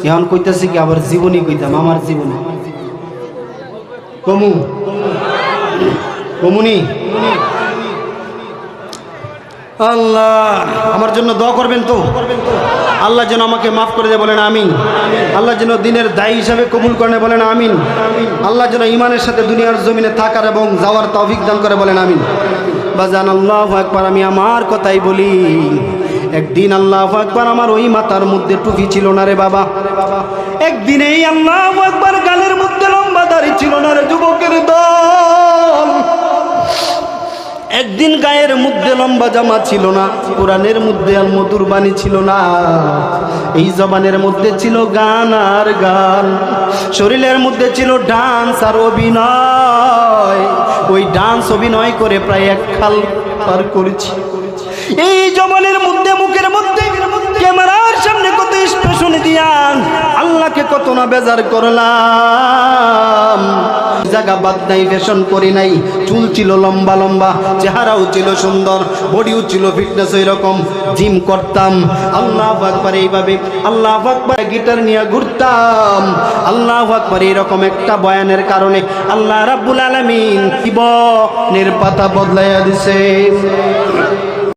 এখন কইতাছি কি আবার জীবনী কইতাম, আমার জীবনী কমুনি। আল্লাহ আমার জন্য দোয়া করবেন তো, আল্লাহ যেন আমাকে মাফ করে দেয় বলেন আমিন। আল্লাহ যেন দিনের দায়ী হিসাবে কবুল করেন বলেন আমিন। আল্লাহ যেন ইমানের সাথে দুনিয়ার জমিনে থাকার এবং যাওয়ার তৌফিক দান করে বলেন আমিন। বাজান আল্লাহু আকবার। আমি আমার কথাই বলি, একদিন আল্লাহু আকবার আমার ওই মাথার মধ্যে টুপি ছিল না রে বাবা, একদিনেই আল্লাহু আকবার গালের মধ্যে লম্বা দাড়ি ছিল না রে যুবকের দল, একদিন গায়ের মধ্যে লম্বা জামা ছিল না, কোরআনের মধ্যে আল মধুর বাণী ছিল না, এই জবানের মধ্যে ছিল গান আর গান, শরীরের মধ্যে ছিল ডান্স আর অভিনয়। ওই ডান্স অভিনয় করে প্রায় এক খাল পার করেছি। এই জবানের মধ্যে মুখের মধ্যে ক্যামেরার সামনে কত এক্সপ্রেশন দিয়া আল্লাহকে কত না বেজার করলাম। জায়গা বাদ নাই, ফ্যাশন করি নাই, চুল ছিল লম্বা লম্বা, চেহারাও ছিল সুন্দর, বডিও ছিল ফিটনেস ওই রকম, জিম করতাম। আল্লাহু আকবার। এইভাবে আল্লাহু আকবার গিটার নিয়ে ঘুরতাম। আল্লাহু আকবার। এরকম একটা বয়ানের কারণে আল্লাহ রাব্বুল আলামিন জীবনের পাতা বদলাইয়া দিছে।